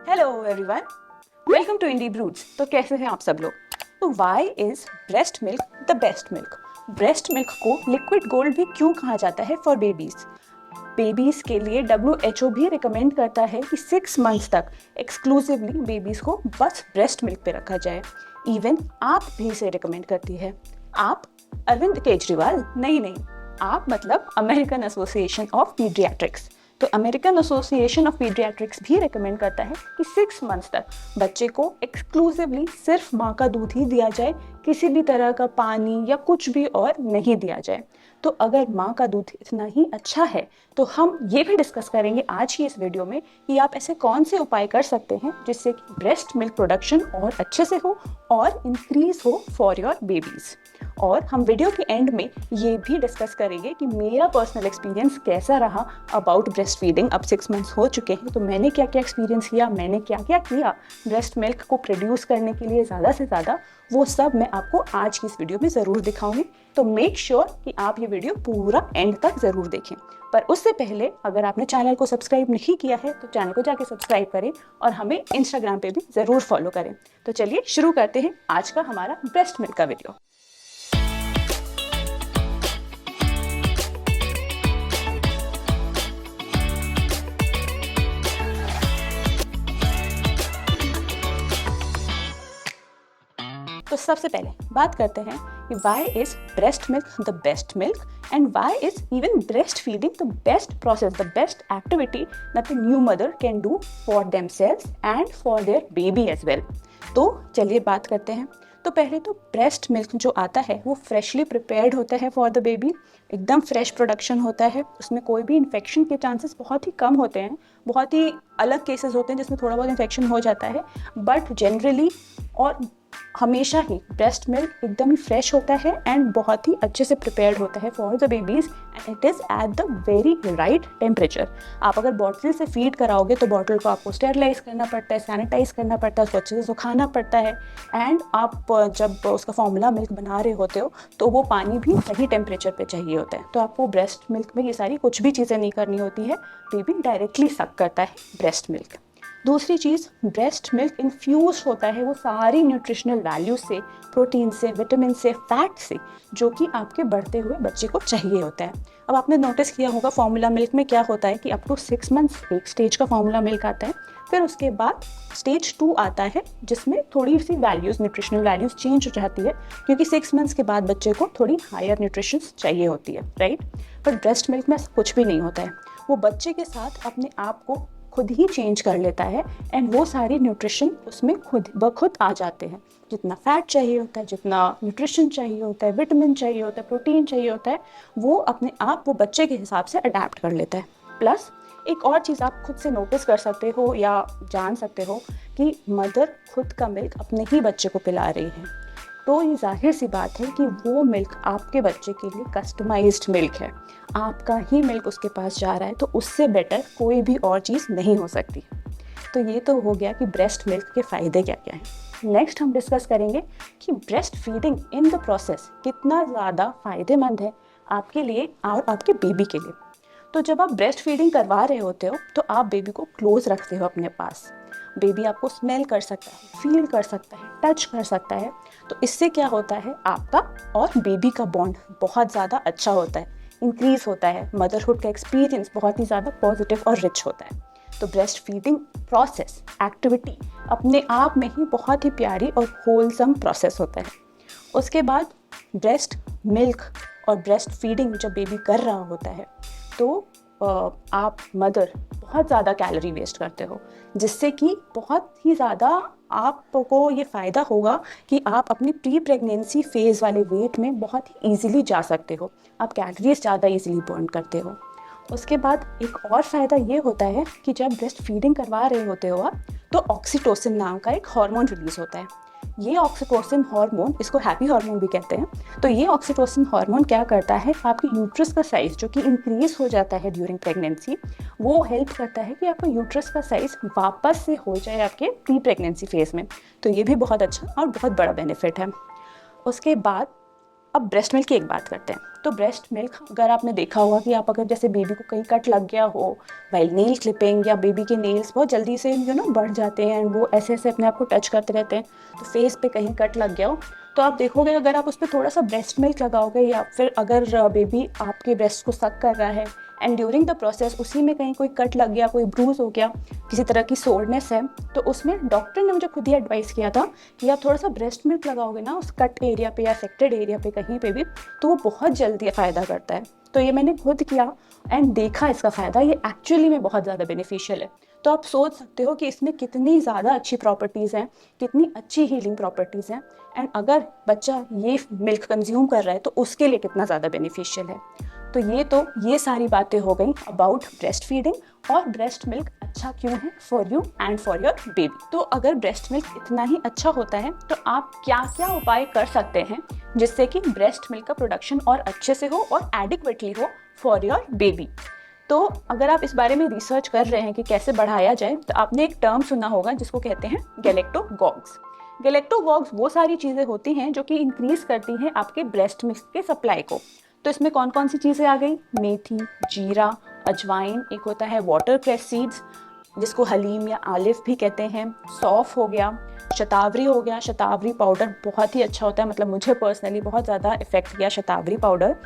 Hello everyone, welcome to Indie Broods. तो कैसे हैं आप सब लोग? तो why is breast milk the best milk? Breast milk को लिक्विड गोल्ड भी क्यों कहा जाता है फॉर बेबीज? बेबीज के लिए WHO भी रिकमेंड करता है कि 6 मंथ्स तक एक्सक्लूसिवली बेबीज को बस ब्रेस्ट मिल्क पे रखा जाए। इवन आप भी इसे रिकमेंड करती है। आप अरविंद केजरीवाल? नहीं, आप मतलब अमेरिकन एसोसिएशन ऑफ पीडियाट्रिक्स। तो अमेरिकन एसोसिएशन ऑफ पीडियाट्रिक्स भी रिकमेंड करता है कि 6 मंथ्स तक बच्चे को एक्सक्लूसिवली सिर्फ माँ का दूध ही दिया जाए, किसी भी तरह का पानी या कुछ भी और नहीं दिया जाए। तो अगर माँ का दूध इतना ही अच्छा है तो हम ये भी डिस्कस करेंगे आज की इस वीडियो में कि आप ऐसे कौन से उपाय कर सकते हैं जिससे कि ब्रेस्ट मिल्क प्रोडक्शन और अच्छे से हो और इंक्रीज हो फॉर योर बेबीज। और हम वीडियो के एंड में ये भी डिस्कस करेंगे कि मेरा पर्सनल एक्सपीरियंस कैसा रहा अबाउट ब्रेस्ट फीडिंग। अब 6 मंथ्स हो चुके हैं तो मैंने क्या क्या एक्सपीरियंस किया, मैंने क्या क्या किया ब्रेस्ट मिल्क को प्रोड्यूस करने के लिए ज़्यादा से ज़्यादा, वो सब मैं आपको आज की इस वीडियो में ज़रूर दिखाऊंगी। तो मेक श्योर कि आप ये वीडियो पूरा एंड तक ज़रूर देखें। पर उससे पहले अगर आपने चैनल को सब्सक्राइब नहीं किया है तो चैनल को जाके सब्सक्राइब करें और हमें इंस्टाग्राम पे भी ज़रूर फॉलो करें। तो चलिए शुरू करते हैं आज का हमारा ब्रेस्ट मिल्क का वीडियो। तो सबसे पहले बात करते हैं कि why is breast milk the best milk and why is even breastfeeding the best process, the best activity that a new mother can do for themselves and for their baby as well। तो चलिए बात करते हैं। तो पहले तो breast milk जो आता है वो फ्रेशली प्रिपेयर्ड होता है फॉर द बेबी, एकदम फ्रेश प्रोडक्शन होता है, उसमें कोई भी इन्फेक्शन के चांसेस बहुत ही कम होते हैं। बहुत ही अलग केसेस होते हैं जिसमें थोड़ा बहुत इन्फेक्शन हो जाता है, बट जनरली और हमेशा ही ब्रेस्ट मिल्क एकदम ही फ्रेश होता है एंड बहुत ही अच्छे से प्रिपेयर्ड होता है for the babies and it is at the very right temperature. आप अगर बॉटल से फीड कराओगे तो बॉटल को आपको स्टेरलाइज करना पड़ता है, सैनिटाइज करना पड़ता है, उसको अच्छे से सुखाना पड़ता है एंड आप जब उसका फॉर्मूला मिल्क बना रहे होते हो तो वो पानी भी सही टेम्परेचर पे चाहिए होता है। तो आपको ब्रेस्ट मिल्क में ये सारी कुछ भी चीज़ें नहीं करनी होती है, बेबी डायरेक्टली सक करता है ब्रेस्ट मिल्क। दूसरी चीज़, ब्रेस्ट मिल्क इन्फ्यूज होता है वो सारी न्यूट्रिशनल वैल्यू से, प्रोटीन से, विटामिन से, फैट से, जो कि आपके बढ़ते हुए बच्चे को चाहिए होता है। अब आपने नोटिस किया होगा फॉर्मूला मिल्क में क्या होता है कि अप टू 6 मंथ्स एक स्टेज का फॉर्मूला मिल्क आता है, फिर उसके बाद स्टेज 2 आता है जिसमें थोड़ी सी वैल्यूज़, न्यूट्रिशनल वैल्यूज़ चेंज हो जाती है क्योंकि 6 मंथ्स के बाद बच्चे को थोड़ी हायर न्यूट्रिशन चाहिए होती है, राइट। पर ब्रेस्ट मिल्क में कुछ भी नहीं होता है, वो बच्चे के साथ अपने आप को खुद ही चेंज कर लेता है एंड वो सारी न्यूट्रिशन उसमें खुद ब खुद आ जाते हैं। जितना फैट चाहिए होता है, जितना न्यूट्रिशन चाहिए होता है, विटामिन चाहिए होता है, प्रोटीन चाहिए होता है, वो अपने आप वो बच्चे के हिसाब से अडेप्ट कर लेता है। प्लस एक और चीज़ आप खुद से नोटिस कर सकते हो या जान सकते हो कि मदर खुद का मिल्क अपने ही बच्चे को पिला रही है, तो ये जाहिर सी बात है कि वो मिल्क आपके बच्चे के लिए कस्टमाइज्ड मिल्क है, आपका ही मिल्क उसके पास जा रहा है, तो उससे बेटर कोई भी और चीज़ नहीं हो सकती। तो ये तो हो गया कि ब्रेस्ट मिल्क के फ़ायदे क्या क्या हैं। नेक्स्ट हम डिस्कस करेंगे कि breast feeding in the process कितना ज़्यादा फ़ायदेमंद है आपके लिए और आपके बेबी के लिए। तो जब आप ब्रेस्ट फीडिंग करवा रहे होते हो तो आप बेबी को क्लोज रखते हो अपने पास, बेबी आपको स्मेल कर सकता है, फील कर सकता है, टच कर सकता है। तो इससे क्या होता है, आपका और बेबी का बॉन्ड बहुत ज़्यादा अच्छा होता है, इंक्रीज होता है, मदरहुड का एक्सपीरियंस बहुत ही ज़्यादा पॉजिटिव और रिच होता है। तो ब्रेस्ट फीडिंग प्रोसेस, एक्टिविटी अपने आप में ही बहुत ही प्यारी और होलसम प्रोसेस होता है। उसके बाद ब्रेस्ट मिल्क और ब्रेस्ट फीडिंग जब बेबी कर रहा होता है तो आप मदर बहुत ज़्यादा कैलोरी वेस्ट करते हो, जिससे कि बहुत ही ज़्यादा आपको ये फ़ायदा होगा कि आप अपनी प्री प्रेगनेंसी फेज़ वाले वेट में बहुत ही ईजिली जा सकते हो, आप कैलोरीज ज़्यादा ईजिली बर्न करते हो। उसके बाद एक और फ़ायदा ये होता है कि जब ब्रेस्ट फीडिंग करवा रहे होते हो आप तो ऑक्सीटोसिन नाम का एक हार्मोन रिलीज़ होता है। ये ऑक्सीटोसिन हार्मोन, इसको हैप्पी हार्मोन भी कहते हैं। तो ये ऑक्सीटोसिन हार्मोन क्या करता है, आपके यूट्रस का साइज़ जो कि इंक्रीज़ हो जाता है ड्यूरिंग प्रेगनेंसी, वो हेल्प करता है कि आपका यूट्रस का साइज़ वापस से हो जाए आपके प्री प्रेगनेंसी फेज़ में। तो ये भी बहुत अच्छा और बहुत बड़ा बेनिफिट है। उसके बाद अब ब्रेस्ट मिल्क की एक बात करते हैं। तो ब्रेस्ट मिल्क, अगर आपने देखा होगा कि आप अगर जैसे बेबी को कहीं कट लग गया हो वाइल नेल क्लिपिंग, या बेबी के नेल्स बहुत जल्दी से बढ़ जाते हैं, वो ऐसे ऐसे अपने आप को टच करते रहते हैं, तो फेस पे कहीं कट लग गया हो, तो आप देखोगे अगर आप उस पर थोड़ा सा ब्रेस्ट मिल्क लगाओगे, या फिर अगर बेबी आपके ब्रेस्ट को सक कर रहा है एंड ड्यूरिंग द प्रोसेस उसी में कहीं कोई कट लग गया, कोई ब्रूज हो गया, किसी तरह की सोरनेस है, तो उसमें डॉक्टर ने मुझे खुद ही एडवाइस किया था कि आप थोड़ा सा ब्रेस्ट मिल्क लगाओगे ना उस कट एरिया पे या अफेक्टेड एरिया पे कहीं पे भी, तो वो बहुत जल्दी फ़ायदा करता है। तो ये मैंने खुद किया एंड देखा इसका फ़ायदा, ये एक्चुअली में बहुत ज़्यादा बेनिफिशियल है। तो आप सोच सकते हो कि इसमें कितनी ज़्यादा अच्छी प्रॉपर्टीज़ हैं, कितनी अच्छी हीलिंग प्रॉपर्टीज़ हैं, एंड अगर बच्चा ये मिल्क कंज्यूम कर रहा है तो उसके लिए कितना ज़्यादा बेनिफिशियल है। तो ये सारी बातें हो गई अबाउट ब्रेस्ट फीडिंग और ब्रेस्ट मिल्क अच्छा क्यों है for you and for your baby. तो अगर ब्रेस्ट मिल्क इतना ही अच्छा होता है तो आप क्या क्या उपाय कर सकते हैं जिससे कि ब्रेस्ट मिल्क का प्रोडक्शन और अच्छे से हो और एडिक्वेटली हो फॉर योर बेबी। तो अगर आप इस बारे में रिसर्च कर रहे हैं कि कैसे बढ़ाया जाए, तो आपने एक टर्म सुना होगा जिसको कहते हैं गैलेक्टोगॉग्स। गैलेक्टोगॉग्स वो सारी चीज़ें होती हैं जो कि इंक्रीज करती हैं आपके ब्रेस्ट मिल्क के सप्लाई को। तो इसमें कौन कौन सी चीज़ें आ गई? मेथी, जीरा, अजवाइन, एक होता है वाटर क्रेस सीड्स जिसको हलीम या आलिव भी कहते हैं, सौफ हो गया, शतावरी हो गया। शतावरी पाउडर बहुत ही अच्छा होता है, मतलब मुझे पर्सनली बहुत ज़्यादा इफेक्ट किया शतावरी पाउडर।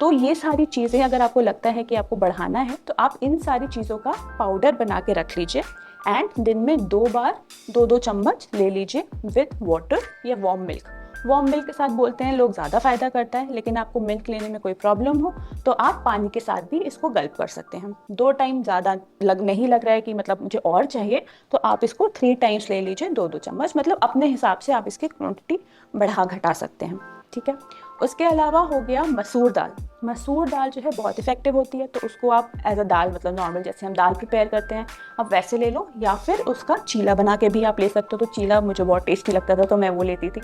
तो ये सारी चीज़ें अगर आपको लगता है कि आपको बढ़ाना है तो आप इन सारी चीज़ों का पाउडर बना के रख लीजिए एंड दिन में 2 बार 2-2 चम्मच ले लीजिए विद वाटर या वार्म मिल्क। वार्म मिल्क के साथ बोलते हैं लोग ज़्यादा फ़ायदा करता है, लेकिन आपको मिल्क लेने में कोई प्रॉब्लम हो तो आप पानी के साथ भी इसको गल्प कर सकते हैं। 2 टाइम ज़्यादा नहीं लग रहा है कि मतलब मुझे और चाहिए, तो आप इसको 3 टाइम्स ले लीजिए, 2-2 चम्मच, मतलब अपने हिसाब से आप इसकी क्वांटिटी बढ़ा घटा सकते हैं। ठीक है। उसके अलावा हो गया मसूर दाल। मसूर दाल जो है बहुत इफेक्टिव होती है, तो उसको आप एज अ दाल, मतलब नॉर्मल जैसे हम दाल प्रिपेयर करते हैं आप वैसे ले लो, या फिर उसका चीला बना के भी आप ले सकते हो। तो चीला मुझे बहुत टेस्टी लगता था तो मैं वो लेती थी।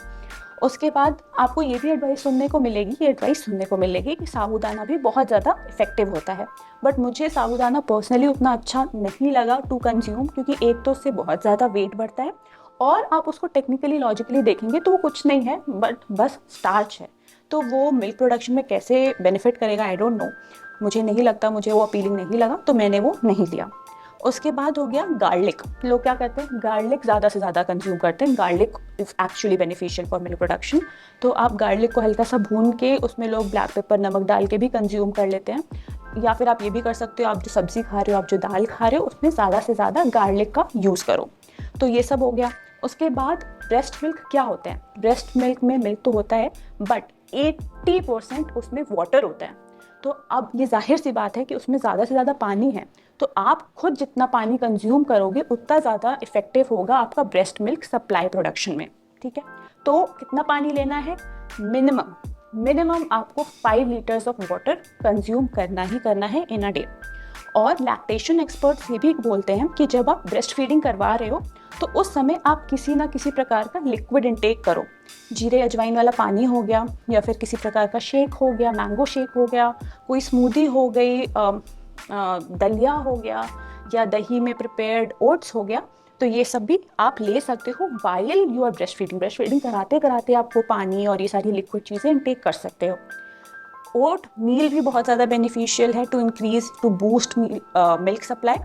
उसके बाद आपको ये भी एडवाइस सुनने को मिलेगी कि साबूदाना भी बहुत ज़्यादा इफेक्टिव होता है, बट मुझे साबूदाना पर्सनली उतना अच्छा नहीं लगा टू कंज्यूम, क्योंकि एक तो उससे बहुत ज़्यादा वेट बढ़ता है और आप उसको टेक्निकली लॉजिकली देखेंगे तो वो कुछ नहीं है बट बस स्टार्च है। तो वो मिल्क प्रोडक्शन में कैसे बेनिफिट करेगा आई डोंट नो, मुझे नहीं लगता, मुझे वो अपीलिंग नहीं लगा, तो मैंने वो नहीं लिया। उसके बाद हो गया गार्लिक। लोग क्या करते हैं, गार्लिक ज़्यादा से ज़्यादा कंज्यूम करते हैं। Garlic is actually beneficial for milk production. तो आप गार्लिक को हल्का सा भून के उसमें लोग ब्लैक पेपर नमक डाल के भी कंज्यूम कर लेते हैं, या फिर आप ये भी कर सकते हो, आप जो सब्ज़ी खा रहे हो, आप जो दाल खा रहे हो, उसमें ज़्यादा से ज़्यादा गार्लिक का यूज़ करो। तो ये सब हो गया। उसके बाद ब्रेस्ट मिल्क क्या होता है? ब्रेस्ट मिल्क में मिल्क तो होता है बट 80% उसमें वाटर होता है। तो अब ये जाहिर सी बात है कि उसमें ज़्यादा से ज़्यादा पानी है, तो आप खुद जितना पानी कंज्यूम करोगे उतना ज़्यादा इफेक्टिव होगा आपका ब्रेस्ट मिल्क सप्लाई प्रोडक्शन में। ठीक है। तो कितना पानी लेना है? मिनिमम आपको 5 लीटर्स ऑफ वाटर कंज्यूम करना है इन अ डे। और लैक्टेशन एक्सपर्ट्स ये भी बोलते हैं कि जब आप ब्रेस्ट फीडिंग करवा रहे हो तो उस समय आप किसी ना किसी प्रकार का लिक्विड इंटेक करो। जीरे अजवाइन वाला पानी हो गया, या फिर किसी प्रकार का शेक हो गया, मैंगो शेक हो गया, कोई स्मूदी हो गई, दलिया हो गया, या दही में प्रिपेयर्ड ओट्स हो गया। तो ये सब भी आप ले सकते हो while you are breast feeding. Breast feeding कराते कराते आप वो पानी और ये सारी लिक्विड चीज़ें इंटेक कर सकते हो। ओट मील भी बहुत ज़्यादा बेनिफिशियल है टू बूस्ट मिल्क सप्लाई।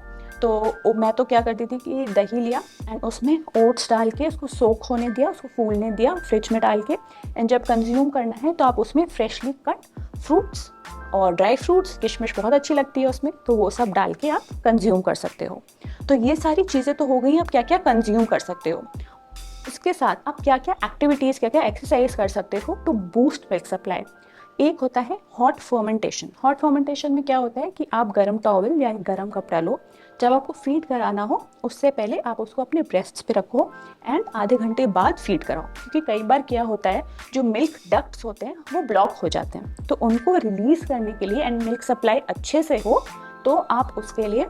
तो मैं तो क्या करती थी कि दही लिया एंड उसमें ओट्स डाल के उसको सोक होने दिया, उसको फूलने दिया फ्रिज में डाल के, एंड जब कंज्यूम करना है तो आप उसमें फ्रेशली कट फ्रूट्स और ड्राई फ्रूट्स, किशमिश बहुत अच्छी लगती है उसमें, तो वो सब डाल के आप कंज्यूम कर सकते हो। तो ये सारी चीज़ें तो हो गई, आप क्या क्या कंज्यूम कर सकते हो। इसके साथ आप क्या क्या एक्टिविटीज़, क्या क्या एक्सरसाइज कर सकते हो टू बूस्ट मिल्क सप्लाई। एक होता है हॉट फर्मेंटेशन। हॉट फर्मेंटेशन में क्या होता है कि आप गर्म टॉवल या एक गर्म कपड़ा लो, जब आपको फीड कराना हो उससे पहले आप उसको अपने ब्रेस्ट्स पे रखो एंड आधे घंटे बाद फीड कराओ, क्योंकि कई बार क्या होता है जो मिल्क डक्ट्स होते हैं वो ब्लॉक हो जाते हैं, तो उनको रिलीज करने के लिए एंड मिल्क सप्लाई अच्छे से हो तो आप उसके लिए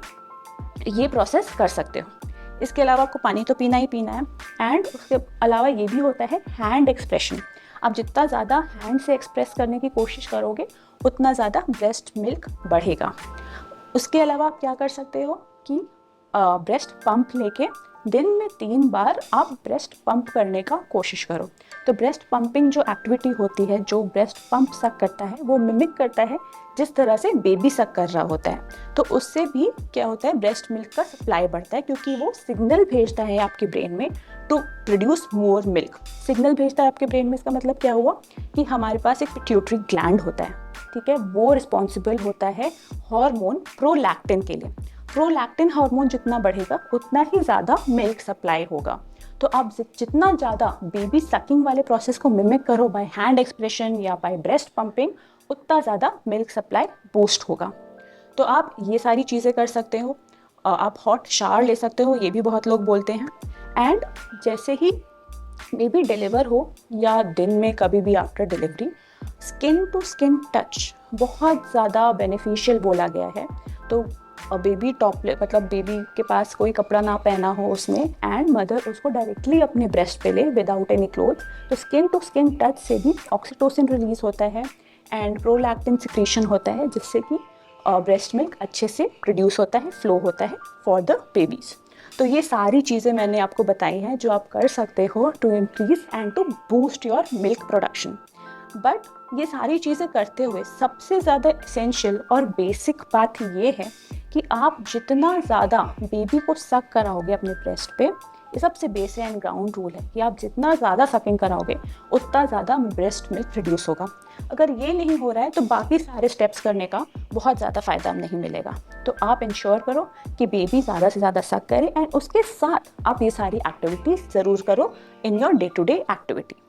ये प्रोसेस कर सकते हो। इसके अलावा आपको पानी तो पीना ही पीना है, एंड उसके अलावा ये भी होता है हैंड एक्सप्रेशन। आप जितना ज़्यादा हैंड से एक्सप्रेस करने की कोशिश करोगे उतना ज़्यादा ब्रेस्ट मिल्क बढ़ेगा। उसके अलावा आप क्या कर सकते हो कि ब्रेस्ट पंप लेके दिन में 3 बार आप ब्रेस्ट पंप करने का कोशिश करो। तो ब्रेस्ट पंपिंग जो एक्टिविटी होती है, जो ब्रेस्ट पंप सक करता है, वो मिमिक करता है जिस तरह से बेबी सक कर रहा होता है। तो उससे भी क्या होता है, ब्रेस्ट मिल्क का सप्लाई बढ़ता है, क्योंकि वो सिग्नल भेजता है आपके ब्रेन में to produce more milk. Signal भेजता है आपके ब्रेन में, इसका मतलब क्या हुआ कि हमारे पास एक पिट्यूटरी ग्लैंड होता है, ठीक है, वो रिस्पॉन्सिबल होता है हार्मोन प्रोलैक्टिन के लिए। प्रोलैक्टिन हार्मोन जितना बढ़ेगा उतना ही ज़्यादा मिल्क सप्लाई होगा। तो आप जितना ज़्यादा बेबी सकिंग वाले प्रोसेस को मिमिक करो बाय हैंड एक्सप्रेशन या बाय ब्रेस्ट पंपिंग, उतना ज़्यादा मिल्क सप्लाई बूस्ट होगा। तो आप ये सारी चीज़ें कर सकते हो। आप हॉट शावर ले सकते हो, ये भी बहुत लोग बोलते हैं। एंड जैसे ही बेबी डिलीवर हो या दिन में कभी भी after delivery, skin to skin touch बहुत ज़्यादा बेनिफिशियल बोला गया है। तो बेबी टॉपलेस, मतलब बेबी के पास कोई कपड़ा ना पहना हो उसने, एंड मदर उसको डायरेक्टली अपने ब्रेस्ट पे ले विदाउट एनी क्लोथ, तो स्किन टू स्किन टच से भी ऑक्सीटोसिन रिलीज होता है एंड प्रोलैक्टिन सिक्रीशन होता है, जिससे कि ब्रेस्ट मिल्क अच्छे से प्रोड्यूस होता है, फ्लो होता है फॉर द बेबीज़। तो ये सारी चीज़ें मैंने आपको बताई हैं जो आप कर सकते हो to increase and to boost your milk production. But ये सारी चीज़ें करते हुए सबसे ज़्यादा एसेंशियल और बेसिक बात ये है कि आप जितना ज़्यादा बेबी को सक कराओगे अपने ब्रेस्ट पे, ये सबसे बेसिक एंड ग्राउंड रूल है कि आप जितना ज़्यादा सकिंग कराओगे उतना ज़्यादा ब्रेस्ट मिल्क प्रोड्यूस होगा। अगर ये नहीं हो रहा है तो बाकी सारे स्टेप्स करने का बहुत ज़्यादा फ़ायदा नहीं मिलेगा। तो आप इंश्योर करो कि बेबी ज़्यादा से ज़्यादा सक करे, एंड उसके साथ आप ये सारी एक्टिविटीज़ ज़रूर करो in your day to day activity.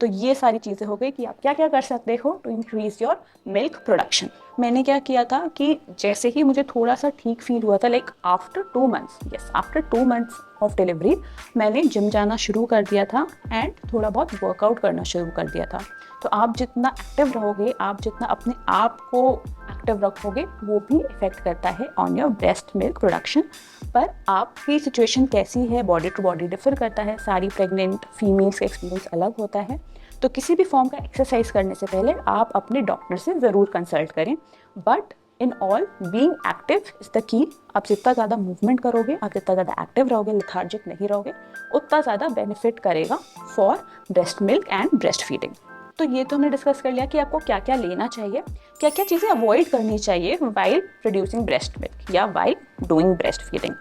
तो ये सारी चीज़ें हो गई कि आप क्या क्या कर सकते हो to increase your milk production. मैंने क्या किया था कि जैसे ही मुझे थोड़ा सा ठीक फील हुआ था, like after 2 months, yes after 2 months of delivery, मैंने जिम जाना शुरू कर दिया था एंड थोड़ा बहुत वर्कआउट करना शुरू कर दिया था। तो आप जितना एक्टिव रहोगे, आप जितना अपने आप को एक्टिव रखोगे, वो भी इफेक्ट करता है on your breast milk production. पर आपकी सिचुएशन कैसी है, बॉडी टू बॉडी डिफर करता है, सारी प्रेग्नेंट फीमेल्स का एक्सपीरियंस अलग होता है। तो किसी भी फॉर्म का एक्सरसाइज करने से पहले आप अपने डॉक्टर से ज़रूर कंसल्ट करें। But in all, being active is the key. आप जितना ज़्यादा मूवमेंट करोगे, आप जितना ज़्यादा एक्टिव रहोगे, लेथार्जिक नहीं रहोगे, उतना ज़्यादा बेनिफिट करेगा for breast milk and breast feeding. तो ये तो हमने डिस्कस कर लिया कि आपको क्या क्या लेना चाहिए, क्या क्या चीज़ें अवॉइड करनी चाहिए वाइल प्रोड्यूसिंग ब्रेस्ट मिल्क या while doing breast feeding.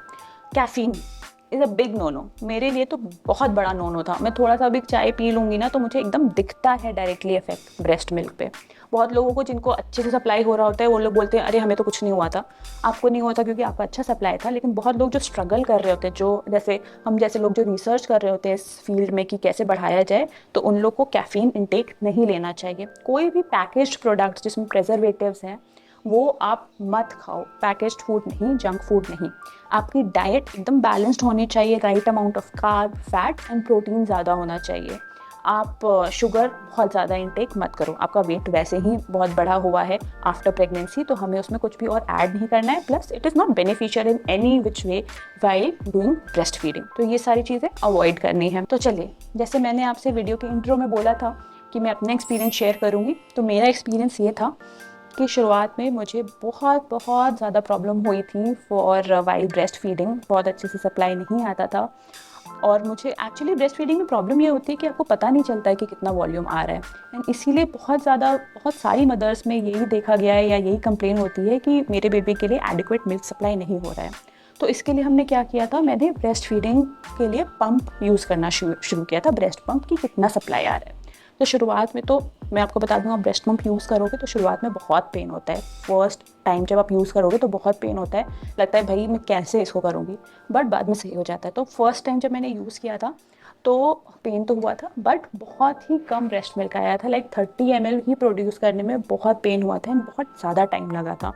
Caffeine is a big no no, मेरे लिए तो बहुत बड़ा नो नो था। मैं थोड़ा सा भी चाय पी लूँगी ना तो मुझे एकदम दिखता है डायरेक्टली इफेक्ट ब्रेस्ट मिल्क पे। बहुत लोगों को जिनको अच्छे से सप्लाई हो रहा होता है वो लोग बोलते हैं अरे हमें तो कुछ नहीं हुआ था। आपको नहीं हुआ था क्योंकि आपका अच्छा सप्लाई था, लेकिन बहुत लोग जो स्ट्रगल कर रहे होते हैं, जो जैसे हम जैसे लोग जो रिसर्च कर रहे होते हैं इस फील्ड में कि कैसे बढ़ाया जाए, तो उन लोग को कैफीन इंटेक नहीं लेना चाहिए। कोई भी पैकेज्ड प्रोडक्ट जिसमें प्रेजर्वेटिव्स हैं वो आप मत खाओ। पैकेज्ड फूड नहीं, जंक फूड नहीं। आपकी डाइट एकदम बैलेंस्ड होनी चाहिए, right amount of carb, fat and protein ज़्यादा होना चाहिए। आप शुगर बहुत ज़्यादा इंटेक मत करो। आपका वेट वैसे ही बहुत बढ़ा हुआ है आफ्टर प्रेगनेंसी, तो हमें उसमें कुछ भी और ऐड नहीं करना है। Plus it is not beneficial in any which way while doing breast feeding. तो ये सारी चीज़ें अवॉइड करनी है। तो चलिए, जैसे मैंने आपसे वीडियो के इंट्रो में बोला था कि मैं अपना एक्सपीरियंस शेयर करूँगी, तो मेरा एक्सपीरियंस ये था कि शुरुआत में मुझे बहुत ज़्यादा प्रॉब्लम हुई थी फॉर वाइल ब्रेस्ट फीडिंग। बहुत अच्छे से सप्लाई नहीं आता था, और मुझे एक्चुअली ब्रेस्ट फीडिंग में प्रॉब्लम ये होती है कि आपको पता नहीं चलता है कि कितना वॉल्यूम आ रहा है। एंड इसीलिए बहुत सारी मदर्स में यही देखा गया है या यही कंप्लेन होती है कि मेरे बेबी के लिए एडिक्वेट मिल्क सप्लाई नहीं हो रहा है। तो इसके लिए हमने क्या किया था, मैंने ब्रेस्ट फीडिंग के लिए पंप यूज़ करना शुरू किया था। ब्रेस्ट पंप की कितना सप्लाई आ रहा है। तो शुरुआत में तो मैं आपको बता दूँ, आप ब्रेस्ट पंप यूज़ करोगे तो शुरुआत में बहुत पेन होता है। फर्स्ट टाइम जब आप यूज़ करोगे तो बहुत पेन होता है, लगता है भाई मैं कैसे इसको करूँगी, बट बाद में सही हो जाता है। तो फर्स्ट टाइम जब मैंने यूज़ किया था तो पेन तो हुआ था, बट बहुत ही कम ब्रेस्ट मिल्क आया था। लाइक 30 ml ही प्रोड्यूस करने में बहुत पेन हुआ था एंड बहुत ज़्यादा टाइम लगा था।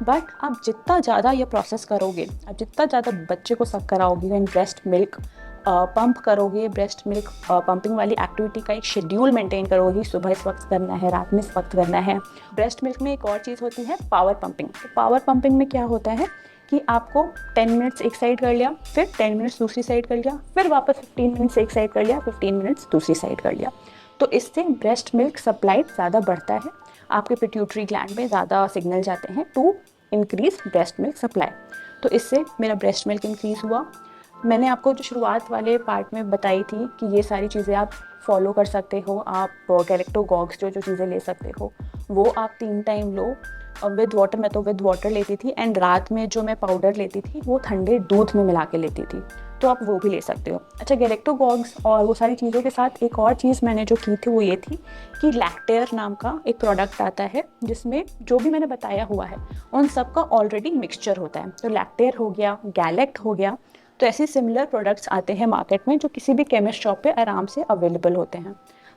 बट आप जितना ज़्यादा ये प्रोसेस करोगे, आप जितना ज़्यादा बच्चे को सक कराओगे एंड ब्रेस्ट मिल्क पंप करोगे, ब्रेस्ट मिल्क पंपिंग वाली एक्टिविटी का एक शेड्यूल मेंटेन करोगी, सुबह इस वक्त करना है, रात में इस वक्त करना है। ब्रेस्ट मिल्क में एक और चीज़ होती है पावर पंपिंग। तो पावर पंपिंग में क्या होता है कि आपको 10 मिनट्स एक साइड कर लिया, फिर 10 मिनट्स दूसरी साइड कर लिया, फिर वापस 15 मिनट्स एक साइड कर लिया, 15 मिनट्स दूसरी साइड कर लिया। तो इससे ब्रेस्ट मिल्क सप्लाई ज़्यादा बढ़ता है, आपके पिट्यूटरी ग्लैंड में ज़्यादा सिग्नल जाते हैं to increase breast milk supply. तो इससे मेरा ब्रेस्ट मिल्क इंक्रीज़ हुआ। मैंने आपको जो शुरुआत वाले पार्ट में बताई थी कि ये सारी चीज़ें आप फॉलो कर सकते हो, आप गैलेक्टोगॉग्स जो जो चीज़ें ले सकते हो वो आप 3 टाइम लो विद वाटर। मैं तो विद वाटर लेती थी, एंड रात में जो मैं पाउडर लेती थी वो ठंडे दूध में मिला के लेती थी, तो आप वो भी ले सकते हो। अच्छा, गैलेक्टोगॉग्स और वो सारी चीज़ों के साथ एक और चीज़ मैंने जो की थी वो ये थी कि लैक्टेयर नाम का एक प्रोडक्ट आता है जिसमें जो भी मैंने बताया हुआ है उन सब का ऑलरेडी मिक्सचर होता है। तो लैक्टेयर हो गया, गैलेक्ट हो गया, तो ऐसे सिमिलर प्रोडक्ट्स आते हैं मार्केट में जो किसी भी केमिस्ट शॉप पे आराम से अवेलेबल होते हैं।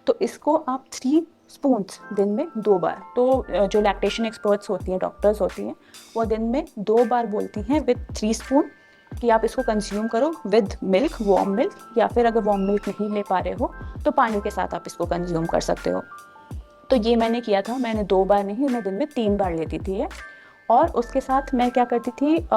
तो इसको आप 3 स्पून्स दिन में 2 बार, तो जो लैक्टेशन एक्सपर्ट्स होती हैं, डॉक्टर्स होती हैं, वो दिन में 2 बार बोलती हैं विद 3 स्पून कि आप इसको कंज्यूम करो विद मिल्क, वार्म मिल्क, या फिर अगर वार्म मिल्क नहीं ले पा रहे हो तो पानी के साथ आप इसको कंज्यूम कर सकते हो। तो ये मैंने किया था, मैंने 2 बार नहीं, मैं दिन में 3 बार लेती थी ये। और उसके साथ मैं क्या करती थी,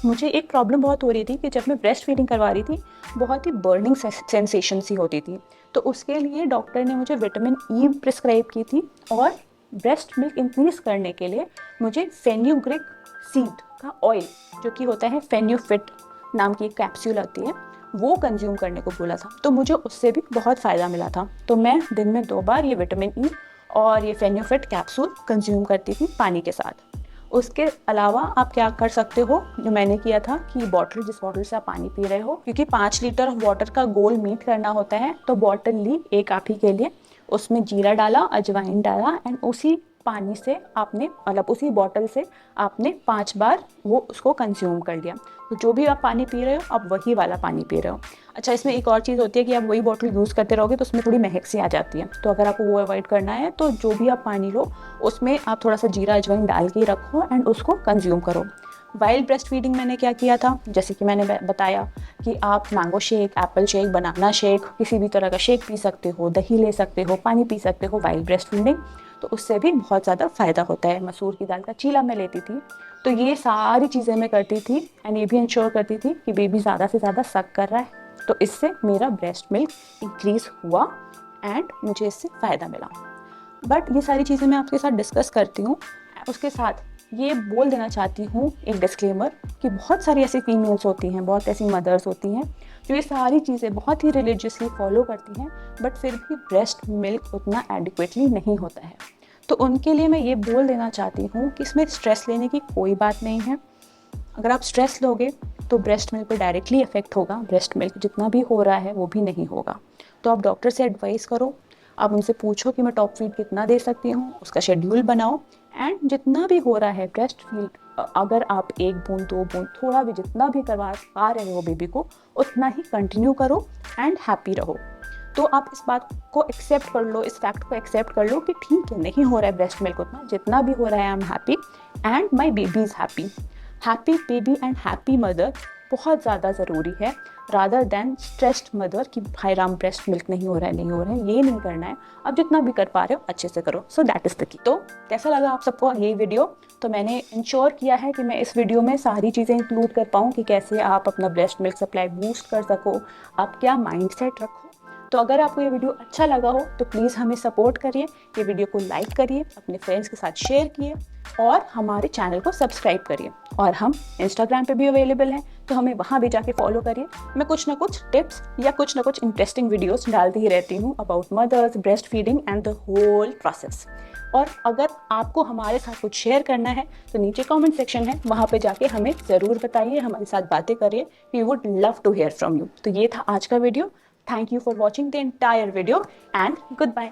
मुझे एक प्रॉब्लम बहुत हो रही थी कि जब मैं ब्रेस्ट फीडिंग करवा रही थी बहुत ही बर्निंग सेंसेशन सी होती थी। तो उसके लिए डॉक्टर ने मुझे विटामिन ई प्रिस्क्राइब की थी, और ब्रेस्ट मिल्क इंक्रीज करने के लिए मुझे फेन्यूग्रिक सीड का ऑयल, जो कि होता है फेन्यूफिट नाम की एक कैप्सूल आती है, वो कंज्यूम करने को बोला था। तो मुझे उससे भी बहुत फ़ायदा मिला था। तो मैं दिन में 2 बार ये विटामिन ई और ये फेन्यूफिट कैप्सूल कंज्यूम करती थी पानी के साथ। उसके अलावा आप क्या कर सकते हो, जो मैंने किया था कि बॉटल, जिस बॉटल से आप पानी पी रहे हो, क्योंकि 5 लीटर वाटर का गोल मीट करना होता है, तो बॉटल ली एक आप ही के लिए, उसमें जीरा डाला, अजवाइन डाला, एंड उसी पानी से आपने, मतलब उसी बॉटल से आपने 5 बार वो उसको कंज्यूम कर लिया। तो जो भी आप पानी पी रहे हो आप वही वाला पानी पी रहे हो। अच्छा, इसमें एक और चीज़ होती है कि आप वही बॉटल यूज़ करते रहोगे तो उसमें थोड़ी महक सी आ जाती है, तो अगर आपको वो अवॉइड करना है तो जो भी आप पानी लो उसमें आप थोड़ा सा जीरा अजवाइन डाल के रखो एंड उसको कंज्यूम करो। वाइल्ड ब्रेस्ट फीडिंग मैंने क्या किया था, जैसे कि मैंने बताया कि आप mango shake, Apple shake, banana shake, किसी भी तरह का शेक पी सकते हो, दही ले सकते हो, पानी पी सकते हो वाइल्ड ब्रेस्ट फीडिंग, तो उससे भी बहुत ज़्यादा फ़ायदा होता है। मसूर की दाल का चीला मैं लेती थी। तो ये सारी चीज़ें मैं करती थी, एंड ये भी इंश्योर करती थी कि बेबी ज़्यादा से ज़्यादा सक कर रहा है, तो इससे मेरा ब्रेस्ट मिल्क इंक्रीज़ हुआ एंड मुझे इससे फ़ायदा मिला। बट ये सारी चीज़ें मैं आपके साथ डिस्कस करती हूँ, उसके साथ ये बोल देना चाहती हूँ एक डिस्क्लेमर कि बहुत सारी ऐसी फीमेल्स होती हैं, बहुत ऐसी मदर्स होती हैं जो ये सारी चीज़ें बहुत ही रिलीजियसली फॉलो करती हैं, बट फिर भी ब्रेस्ट मिल्क उतना एडिक्वेटली नहीं होता है। तो उनके लिए मैं ये बोल देना चाहती हूँ कि इसमें स्ट्रेस लेने की कोई बात नहीं है। अगर आप स्ट्रेस लोगे तो ब्रेस्ट मिल्क पे डायरेक्टली इफेक्ट होगा, ब्रेस्ट मिल्क जितना भी हो रहा है वो भी नहीं होगा। तो आप डॉक्टर से एडवाइस करो, आप उनसे पूछो कि मैं टॉप फीड कितना दे सकती हूँ, उसका शेड्यूल बनाओ, एंड जितना भी हो रहा है ब्रेस्ट फीड, अगर आप 1 बूंद 2 बूंद थोड़ा भी जितना भी करवा पा रहे हो बेबी को, उतना ही कंटिन्यू करो एंड हैप्पी रहो। तो आप इस बात को एक्सेप्ट कर लो, इस फैक्ट को एक्सेप्ट कर लो कि ठीक है, नहीं हो रहा है ब्रेस्ट मिल्क उतना, जितना भी हो रहा है I am happy and my baby is happy. Happy baby and happy mother बहुत ज़्यादा ज़रूरी है, रादर देन स्ट्रेस्ड मदर कि भाई राम ब्रेस्ट मिल्क नहीं हो रहा है, नहीं हो रहा है। ये नहीं करना है, आप जितना भी कर पा रहे हो अच्छे से करो। So that is the key. तो कैसा लगा आप सबको ये वीडियो? तो मैंने इंश्योर किया है कि मैं इस वीडियो में सारी चीज़ें इंक्लूड कर पाऊँ कि कैसे आप अपना ब्रेस्ट मिल्क सप्लाई बूस्ट कर सको, आप क्या माइंडसेट रखो। तो अगर आपको ये वीडियो अच्छा लगा हो तो प्लीज़ हमें सपोर्ट करिए, ये वीडियो को लाइक करिए, अपने फ्रेंड्स के साथ शेयर किए, और हमारे चैनल को सब्सक्राइब करिए। और हम इंस्टाग्राम पे भी अवेलेबल हैं, तो हमें वहाँ भी जाके फॉलो करिए। मैं कुछ ना कुछ टिप्स या कुछ ना कुछ इंटरेस्टिंग वीडियोस डालती ही रहती हूँ about mothers, breast feeding and the whole process. और अगर आपको हमारे साथ कुछ शेयर करना है तो नीचे कमेंट सेक्शन है, वहाँ पे जाके हमें ज़रूर बताइए, हमारे साथ बातें करिए। We would love to hear from you. तो ये था आज का video. Thank you for watching the entire video and goodbye.